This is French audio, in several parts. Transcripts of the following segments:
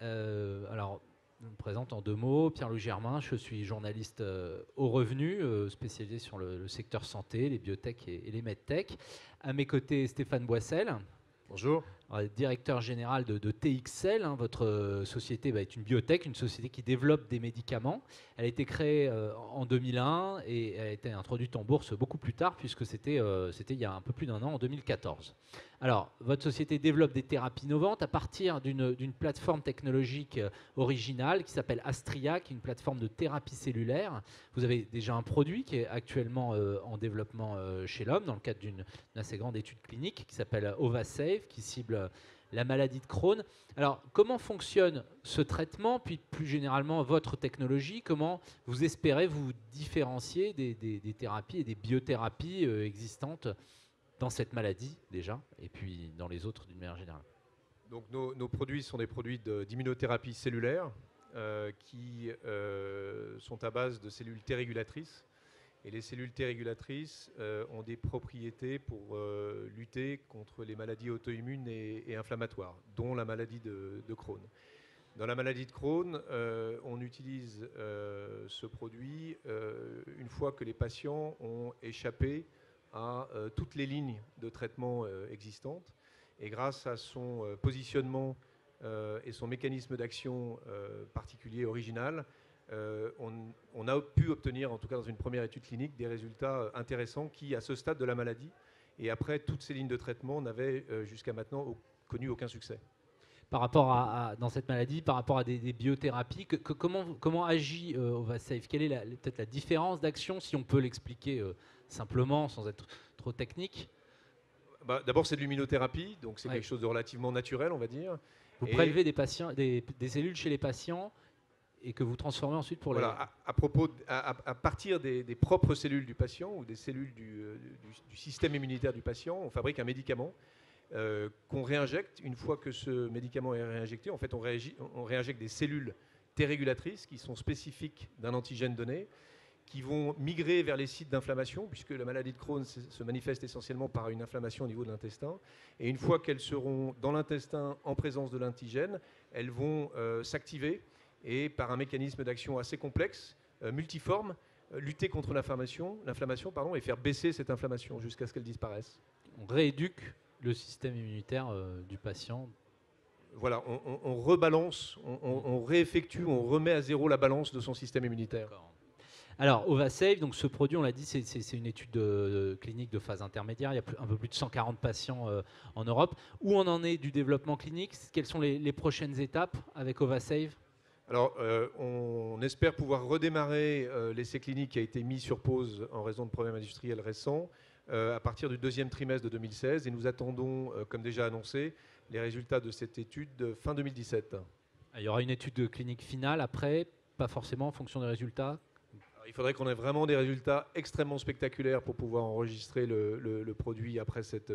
Alors, je me présente en deux mots. Pierre-Louis Germain, je suis journaliste au revenu, spécialisé sur le secteur santé, les biotech et les medtech. À mes côtés, Stéphane Boissel, Bonjour. directeur général de TXL. Votre société est une biotech, une société qui développe des médicaments. Elle a été créée en 2001 et elle a été introduite en bourse beaucoup plus tard, puisque c'était il y a un peu plus d'un an, en 2014. Alors, votre société développe des thérapies innovantes à partir d'une plateforme technologique originale qui s'appelle Astria, qui est une plateforme de thérapie cellulaire. Vous avez déjà un produit qui est actuellement en développement chez l'homme, dans le cadre d'une assez grande étude clinique qui s'appelle OvaSave, qui cible la maladie de Crohn. Alors, comment fonctionne ce traitement, puis plus généralement votre technologie? Comment vous espérez vous différencier des thérapies et des biothérapies existantes dans cette maladie déjà, et puis dans les autres d'une manière générale? Donc nos produits sont des produits d'immunothérapie cellulaire qui sont à base de cellules T régulatrices. Et les cellules T régulatrices ont des propriétés pour lutter contre les maladies auto-immunes et inflammatoires, dont la maladie de Crohn. Dans la maladie de Crohn, on utilise ce produit une fois que les patients ont échappé à toutes les lignes de traitement existantes. Et grâce à son positionnement et son mécanisme d'action particulier, original, on a pu obtenir, en tout cas dans une première étude clinique, des résultats intéressants qui, à ce stade de la maladie, et après toutes ces lignes de traitement, n'avaient jusqu'à maintenant connu aucun succès. Par rapport dans cette maladie, par rapport à des biothérapies, comment agit OvaSave? Quelle est peut-être la différence d'action, si on peut l'expliquer simplement, sans être trop technique? D'abord, c'est de l'immunothérapie, donc c'est quelque chose de relativement naturel, on va dire. Vous prélevez des cellules chez les patients et que vous transformez ensuite pour les... À partir des propres cellules du patient ou des cellules du système immunitaire du patient, on fabrique un médicament qu'on réinjecte. Une fois que ce médicament est réinjecté, en fait, on réinjecte des cellules T régulatrices qui sont spécifiques d'un antigène donné, qui vont migrer vers les sites d'inflammation, puisque la maladie de Crohn se manifeste essentiellement par une inflammation au niveau de l'intestin. Et une fois qu'elles seront dans l'intestin en présence de l'antigène, elles vont s'activer et, par un mécanisme d'action assez complexe, multiforme, lutter contre l'inflammation et faire baisser cette inflammation jusqu'à ce qu'elle disparaisse. On rééduque le système immunitaire du patient. Voilà, on rebalance, on réeffectue, on remet à zéro la balance de son système immunitaire. Alors, OvaSave, donc ce produit, on l'a dit, c'est une étude clinique de phase intermédiaire. Il y a un peu plus de 140 patients en Europe. Où on en est du développement clinique? Quelles sont les prochaines étapes avec OvaSave? Alors, on espère pouvoir redémarrer l'essai clinique qui a été mis sur pause en raison de problèmes industriels récents à partir du deuxième trimestre de 2016. Et nous attendons, comme déjà annoncé, les résultats de cette étude de fin 2017. Il y aura une étude clinique finale après, pas forcément en fonction des résultats? Alors, il faudrait qu'on ait vraiment des résultats extrêmement spectaculaires pour pouvoir enregistrer le produit après cette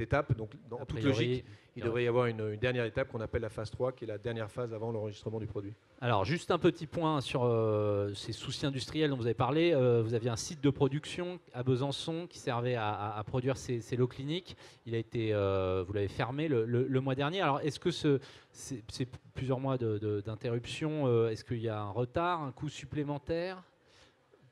étape. Donc, en toute logique, il devrait y avoir une dernière étape qu'on appelle la phase 3, qui est la dernière phase avant l'enregistrement du produit. Alors, juste un petit point sur ces soucis industriels dont vous avez parlé. Vous aviez un site de production à Besançon qui servait à produire ces lots cliniques. Il a été, vous l'avez fermé le mois dernier. Alors, est-ce que c'est plusieurs mois d'interruption? Est-ce qu'il y a un retard, un coût supplémentaire?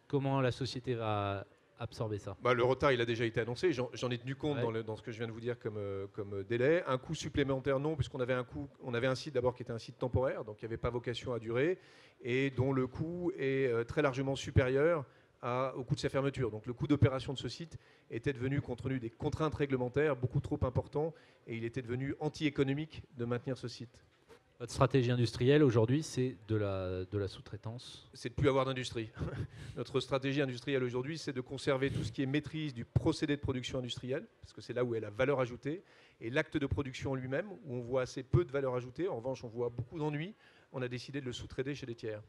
Comment la société va absorber ça? Le retard, il a déjà été annoncé. J'en ai tenu compte dans ce que je viens de vous dire comme délai. Un coût supplémentaire, non, puisqu'on avait un site d'abord qui était un site temporaire, donc qui n'avait pas vocation à durer, et dont le coût est très largement supérieur au coût de sa fermeture. Donc le coût d'opération de ce site était devenu, compte tenu des contraintes réglementaires, beaucoup trop important, et il était devenu anti-économique de maintenir ce site. Votre stratégie industrielle aujourd'hui, c'est de la sous-traitance? C'est de ne plus avoir d'industrie. Notre stratégie industrielle aujourd'hui, c'est de conserver tout ce qui est maîtrise du procédé de production industrielle, parce que c'est là où est la valeur ajoutée, et l'acte de production lui-même, où on voit assez peu de valeur ajoutée. En revanche, on voit beaucoup d'ennuis. On a décidé de le sous-traiter chez des tiers.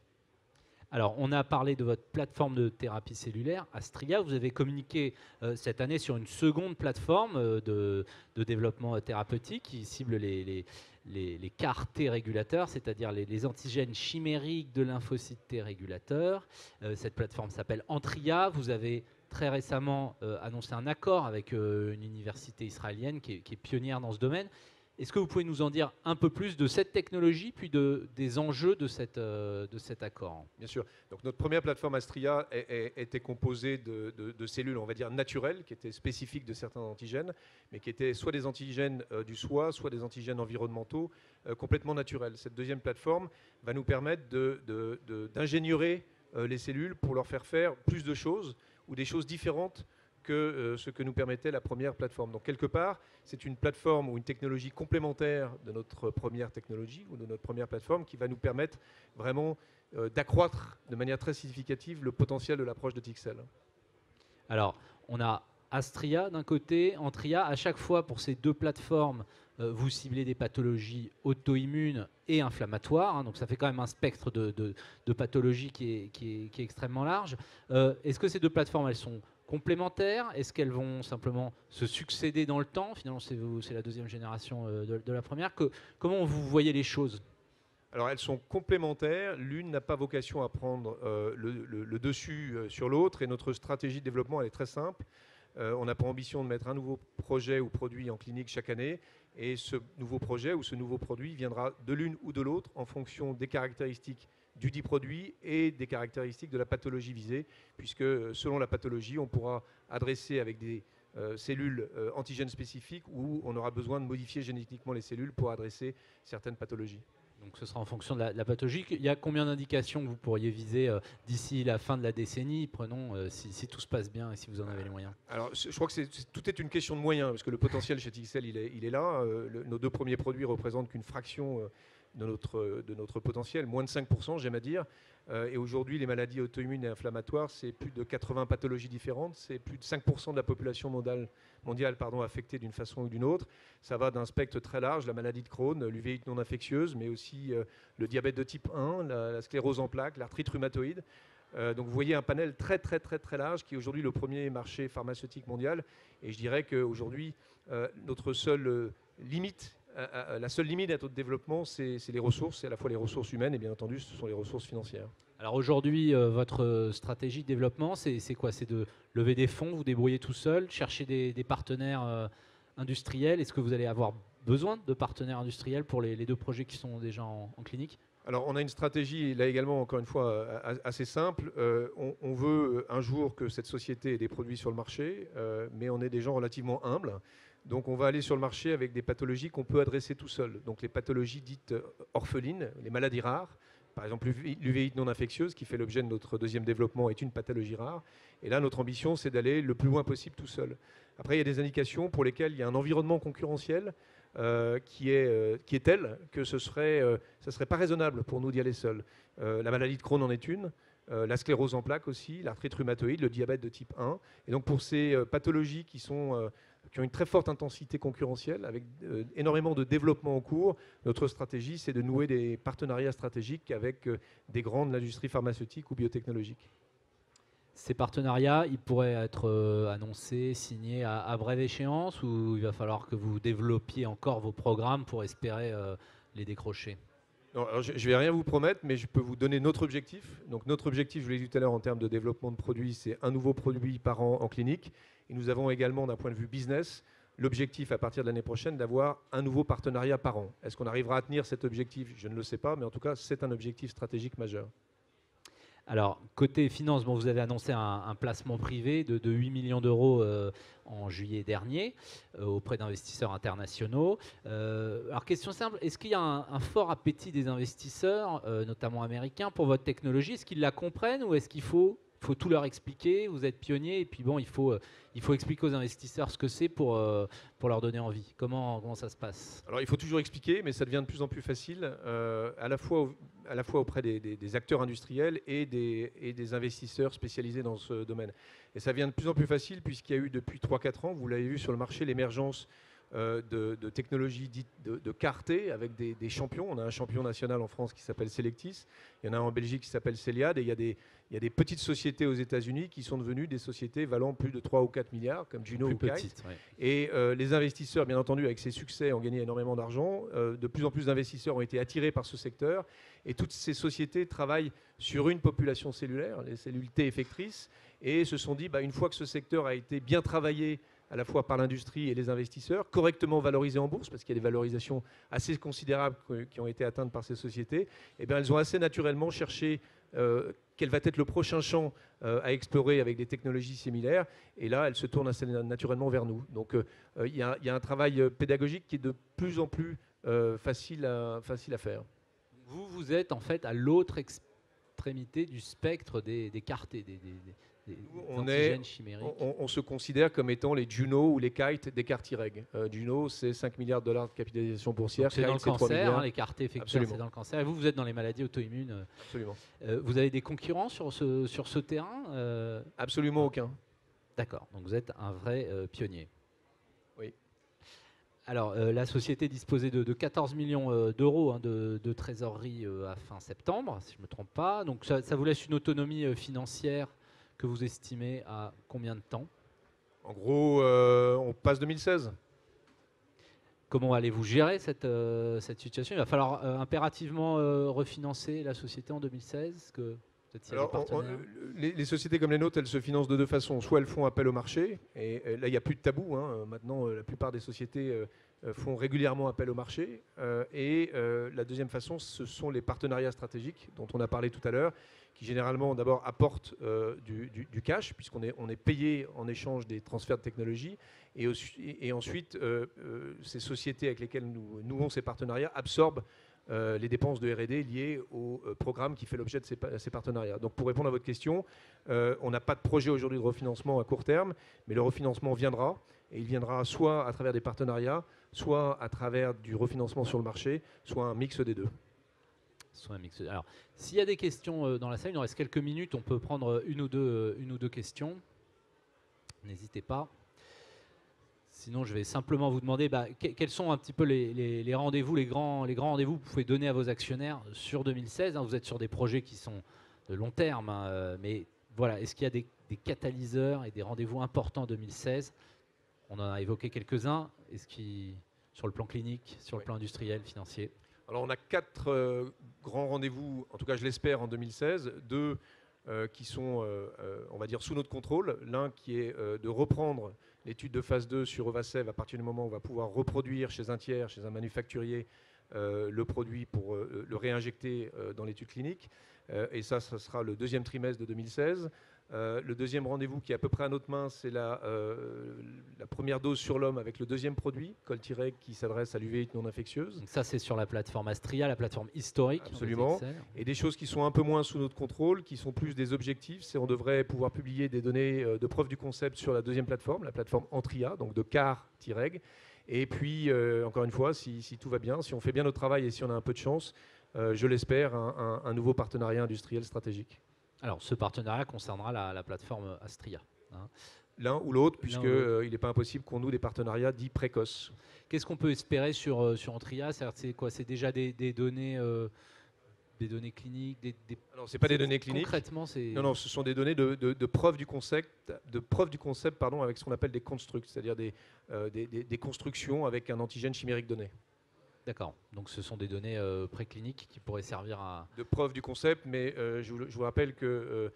Alors, on a parlé de votre plateforme de thérapie cellulaire, Astria. Vous avez communiqué cette année sur une seconde plateforme de développement thérapeutique qui cible les CAR T régulateurs, c'est-à-dire les antigènes chimériques de lymphocytes T régulateurs. Cette plateforme s'appelle Antria. Vous avez très récemment annoncé un accord avec une université israélienne qui est pionnière dans ce domaine. Est-ce que vous pouvez nous en dire un peu plus de cette technologie, puis des enjeux de cet accord? Bien sûr. Donc notre première plateforme Astria était composée de cellules, on va dire naturelles, qui étaient spécifiques de certains antigènes, mais qui étaient soit des antigènes du soi, soit des antigènes environnementaux complètement naturels. Cette deuxième plateforme va nous permettre d'ingénierer les cellules pour leur faire plus de choses ou des choses différentes que ce que nous permettait la première plateforme. Donc quelque part, c'est une plateforme ou une technologie complémentaire de notre première technologie ou de notre première plateforme qui va nous permettre vraiment d'accroître de manière très significative le potentiel de l'approche de Tixel. Alors, on a Astria d'un côté, Antria. À chaque fois, pour ces deux plateformes, vous ciblez des pathologies auto-immunes et inflammatoires. Donc ça fait quand même un spectre de pathologies qui est extrêmement large. Est-ce que ces deux plateformes, elles sont complémentaires? Est-ce qu'elles vont simplement se succéder dans le temps? Finalement, c'est la deuxième génération de la première. Comment vous voyez les choses? Alors elles sont complémentaires, l'une n'a pas vocation à prendre le dessus sur l'autre et notre stratégie de développement elle est très simple. On n'a pas ambition de mettre un nouveau projet ou produit en clinique chaque année et ce nouveau projet ou ce nouveau produit viendra de l'une ou de l'autre en fonction des caractéristiques du dit produit et des caractéristiques de la pathologie visée, puisque selon la pathologie, on pourra adresser avec des cellules antigènes spécifiques ou on aura besoin de modifier génétiquement les cellules pour adresser certaines pathologies. Donc ce sera en fonction de la pathologie. Il y a combien d'indications que vous pourriez viser d'ici la fin de la décennie? Prenons si tout se passe bien et si vous en avez les moyens. Alors je crois que tout est une question de moyens, parce que le potentiel chez Tixel, il est là. Nos deux premiers produits représentent qu'une fraction de notre potentiel, moins de 5%, j'aime à dire. Et aujourd'hui, les maladies auto-immunes et inflammatoires, c'est plus de 80 pathologies différentes, c'est plus de 5% de la population mondiale affectée d'une façon ou d'une autre. Ça va d'un spectre très large, la maladie de Crohn, l'uvéite non infectieuse, mais aussi le diabète de type 1, la sclérose en plaques, l'arthrite rhumatoïde. Donc vous voyez un panel très très très très large qui est aujourd'hui le premier marché pharmaceutique mondial. Et je dirais qu'aujourd'hui, notre seule limite, la seule limite à notre développement, c'est les ressources, c'est à la fois les ressources humaines et bien entendu ce sont les ressources financières. Alors aujourd'hui, votre stratégie de développement, c'est quoi? C'est de lever des fonds, vous débrouiller tout seul, chercher des partenaires industriels? Est-ce que vous allez avoir besoin de partenaires industriels pour les deux projets qui sont déjà en clinique? Alors on a une stratégie, là également, encore une fois, assez simple. On veut un jour que cette société ait des produits sur le marché, mais on est des gens relativement humbles. Donc on va aller sur le marché avec des pathologies qu'on peut adresser tout seul. Donc les pathologies dites orphelines, les maladies rares. Par exemple, l'uvéite non infectieuse, qui fait l'objet de notre deuxième développement, est une pathologie rare. Et là, notre ambition, c'est d'aller le plus loin possible tout seul. Après, il y a des indications pour lesquelles il y a un environnement concurrentiel qui est tel que ce serait pas raisonnable pour nous d'y aller seuls. La maladie de Crohn en est une. La sclérose en plaques aussi, l'arthrite rhumatoïde, le diabète de type 1. Et donc pour ces pathologies qui ont une très forte intensité concurrentielle, avec énormément de développement en cours, notre stratégie, c'est de nouer des partenariats stratégiques avec des grandes de l'industrie pharmaceutique ou biotechnologique. Ces partenariats, ils pourraient être annoncés, signés à brève échéance, ou il va falloir que vous développiez encore vos programmes pour espérer les décrocher? Non, alors je ne vais rien vous promettre, mais je peux vous donner notre objectif. Donc notre objectif, je vous l'ai dit tout à l'heure, en termes de développement de produits, c'est un nouveau produit par an en clinique. Et nous avons également, d'un point de vue business, l'objectif à partir de l'année prochaine d'avoir un nouveau partenariat par an. Est-ce qu'on arrivera à tenir cet objectif? Je ne le sais pas, mais en tout cas, c'est un objectif stratégique majeur. Alors, côté finance, bon, vous avez annoncé un placement privé de 8 millions d'euros en juillet dernier auprès d'investisseurs internationaux. Alors, question simple, est-ce qu'il y a un fort appétit des investisseurs, notamment américains, pour votre technologie? Est-ce qu'ils la comprennent ou est-ce qu'il faut tout leur expliquer? Vous êtes pionnier et puis bon, il faut expliquer aux investisseurs ce que c'est pour leur donner envie. Comment ça se passe? Alors il faut toujours expliquer, mais ça devient de plus en plus facile, à la fois auprès des acteurs industriels et des investisseurs spécialisés dans ce domaine. Et ça devient de plus en plus facile puisqu'il y a eu depuis 3-4 ans, vous l'avez vu sur le marché, l'émergence de technologies dites de CAR-T avec des champions. On a un champion national en France qui s'appelle Selectis, il y en a un en Belgique qui s'appelle Celiad, et il y a des petites sociétés aux États-Unis qui sont devenues des sociétés valant plus de 3 ou 4 milliards, comme Juno ou Kite. Ouais. Et les investisseurs, bien entendu, avec ces succès, ont gagné énormément d'argent. De plus en plus d'investisseurs ont été attirés par ce secteur. Et toutes ces sociétés travaillent sur une population cellulaire, les cellules T effectrices, et se sont dit, une fois que ce secteur a été bien travaillé à la fois par l'industrie et les investisseurs, correctement valorisées en bourse, parce qu'il y a des valorisations assez considérables qui ont été atteintes par ces sociétés, eh bien, elles ont assez naturellement cherché quel va être le prochain champ à explorer avec des technologies similaires. Et là, elles se tournent assez naturellement vers nous. Donc, il y a un travail pédagogique qui est de plus en plus facile à faire. Vous êtes en fait à l'autre extrémité du spectre des cartes, des antigènes chimériques. On se considère comme étant les Juno ou les Kite des cartes IREG. Juno, c'est 5 milliards de dollars de capitalisation boursière. C'est dans le cancer, les cartes effectivement, c'est dans le cancer. Et vous êtes dans les maladies auto-immunes. Absolument. Vous avez des concurrents sur ce terrain Absolument aucun. D'accord, donc vous êtes un vrai pionnier. Oui. Alors, la société disposait de 14 millions d'euros de trésorerie à fin septembre, si je ne me trompe pas. Donc, ça vous laisse une autonomie financière que vous estimez à combien de temps? En gros, on passe 2016. Comment allez-vous gérer cette situation? Il va falloir impérativement refinancer la société en 2016 les sociétés comme les nôtres, elles se financent de deux façons. Soit elles font appel au marché, et là, il n'y a plus de tabou. Maintenant, la plupart des sociétés font régulièrement appel au marché. Et la deuxième façon, ce sont les partenariats stratégiques dont on a parlé tout à l'heure, qui généralement d'abord apportent du cash, puisqu'on est payé en échange des transferts de technologie. Et ensuite, ces sociétés avec lesquelles nous nouons ces partenariats absorbent les dépenses de R&D liées au programme qui fait l'objet de ces partenariats. Donc pour répondre à votre question, on n'a pas de projet aujourd'hui de refinancement à court terme, mais le refinancement viendra, et il viendra soit à travers des partenariats, soit à travers du refinancement sur le marché, soit un mix des deux. Alors, s'il y a des questions dans la salle, il nous reste quelques minutes, on peut prendre une ou deux questions. N'hésitez pas. Sinon, je vais simplement vous demander quels sont un petit peu les rendez-vous, les grands rendez-vous que vous pouvez donner à vos actionnaires sur 2016. Vous êtes sur des projets qui sont de long terme, mais voilà, est-ce qu'il y a des catalyseurs et des rendez-vous importants en 2016? On en a évoqué quelques-uns. Sur le plan clinique, sur le plan industriel, financier? Alors, on a 4 grands rendez-vous, en tout cas je l'espère, en 2016. 2 qui sont, on va dire, sous notre contrôle. L'un qui est de reprendre l'étude de phase 2 sur Ovacev à partir du moment où on va pouvoir reproduire chez un tiers, chez un manufacturier, le produit pour le réinjecter dans l'étude clinique. Et ça sera le deuxième trimestre de 2016. Le deuxième rendez-vous qui est à peu près à notre main, c'est la première dose sur l'homme avec le deuxième produit, Coltireg, qui s'adresse à l'uvéite non infectieuse. Donc ça, c'est sur la plateforme Astria, la plateforme historique. Absolument. Et des choses qui sont un peu moins sous notre contrôle, qui sont plus des objectifs. C'est on devrait pouvoir publier des données de preuve du concept sur la deuxième plateforme, la plateforme Antria, donc de CAR-Tireg. Et puis, encore une fois, si tout va bien, si on fait bien notre travail et si on a un peu de chance, je l'espère, un nouveau partenariat industriel stratégique. Alors, ce partenariat concernera la plateforme Astria. L'un ou l'autre, puisqu'il n'est pas impossible qu'on noue des partenariats dits précoces. Qu'est-ce qu'on peut espérer sur Antria? C'est quoi? C'est déjà des données cliniques Non, ce n'est pas des données cliniques. Concrètement, c'est... Non, ce sont des données de preuve du concept, avec ce qu'on appelle des constructs, c'est-à-dire des constructions avec un antigène chimérique donné. D'accord. Donc ce sont des données précliniques qui pourraient servir à... De preuve du concept, mais je vous rappelle que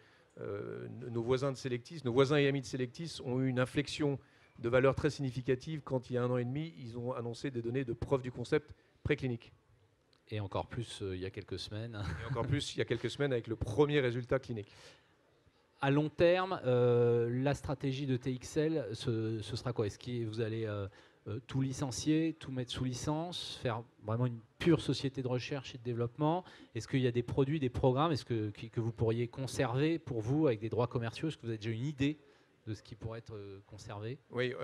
nos voisins de Selectis, nos voisins et amis de Selectis ont eu une inflexion de valeur très significative quand il y a 1 an et demi, ils ont annoncé des données de preuve du concept préclinique. Et encore plus il y a quelques semaines. Et encore plus il y a quelques semaines avec le premier résultat clinique. À long terme, la stratégie de TXL, ce sera quoi? Est-ce que vous allez... tout licencier, tout mettre sous licence, faire vraiment une pure société de recherche et de développement? Est-ce qu'il y a des produits, des programmes que vous pourriez conserver pour vous avec des droits commerciaux? Est-ce que vous avez déjà une idée de ce qui pourrait être conservé? Oui,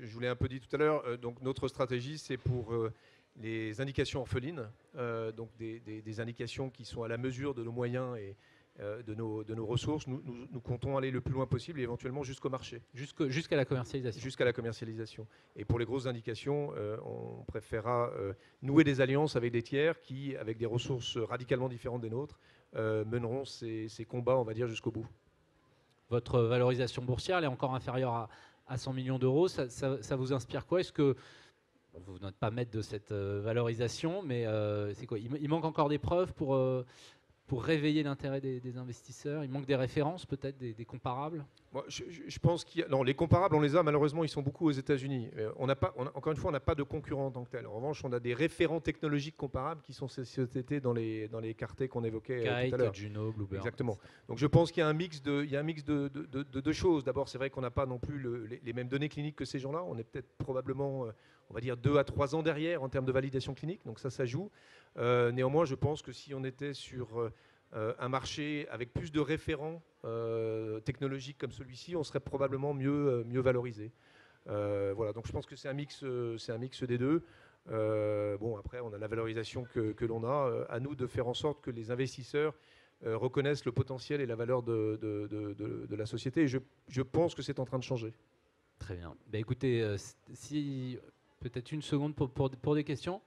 je vous l'ai un peu dit tout à l'heure. Donc notre stratégie, c'est pour les indications orphelines, donc des indications qui sont à la mesure de nos moyens et de nos ressources. Nous comptons aller le plus loin possible et éventuellement jusqu'au marché. Jusqu'à la commercialisation. Jusqu'à la commercialisation. Et pour les grosses indications, on préférera nouer des alliances avec des tiers qui, avec des ressources radicalement différentes des nôtres, mèneront ces combats, on va dire, jusqu'au bout. Votre valorisation boursière, elle est encore inférieure à 100 millions d'euros. Ça vous inspire quoi? Est-ce que vous n'êtes pas maître de cette valorisation, mais c'est quoi? Il manque encore des preuves pour pour réveiller l'intérêt des investisseurs? Il manque des références, peut-être des comparables? Moi, je pense qu'il y a... Non, les comparables, on les a, malheureusement, ils sont beaucoup aux États-Unis. Encore une fois, on n'a pas de concurrents en tant que tel. En revanche, on a des référents technologiques comparables qui sont ces sociétés dans les cartés qu'on évoquait tout à l'heure. Kite, Juno, Bluebird. Exactement. Donc je pense qu'il y a un mix de deux choses. D'abord, c'est vrai qu'on n'a pas non plus les mêmes données cliniques que ces gens-là. On est peut-être probablement, on va dire, 2 à 3 ans derrière en termes de validation clinique. Donc ça joue. Néanmoins, je pense que si on était sur un marché avec plus de référents technologiques comme celui-ci, on serait probablement mieux valorisé. Voilà, donc je pense que c'est un mix des deux. Bon, après, on a la valorisation que l'on a. À nous de faire en sorte que les investisseurs reconnaissent le potentiel et la valeur de la société. Et je pense que c'est en train de changer. Très bien. Bah, écoutez, si peut-être une seconde pour des questions.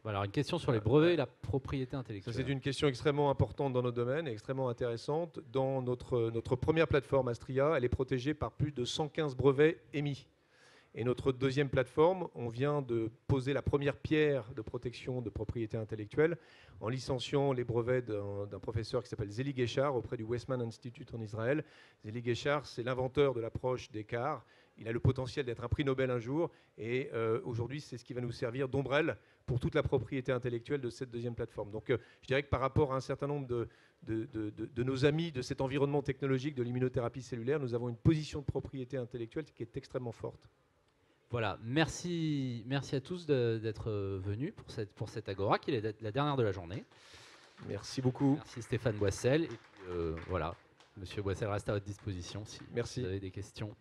Voilà, alors une question sur les brevets et la propriété intellectuelle. Ça, c'est une question extrêmement importante dans notre domaine et extrêmement intéressante. Dans notre première plateforme Astria, elle est protégée par plus de 115 brevets émis. Et notre deuxième plateforme, on vient de poser la première pierre de protection de propriété intellectuelle en licenciant les brevets d'un professeur qui s'appelle Zeli Geshar auprès du Weizmann Institute en Israël. Zeli Geshar, c'est l'inventeur de l'approche d'écart. Il a le potentiel d'être un prix Nobel un jour. Et aujourd'hui, c'est ce qui va nous servir d'ombrelle pour toute la propriété intellectuelle de cette deuxième plateforme. Donc je dirais que par rapport à un certain nombre de nos amis de cet environnement technologique de l'immunothérapie cellulaire, nous avons une position de propriété intellectuelle qui est extrêmement forte. Voilà, merci à tous d'être venus pour cette Agora, qui est la dernière de la journée. Merci beaucoup. Merci Stéphane Boissel. Et puis, voilà, Monsieur Boissel reste à votre disposition si vous avez des questions.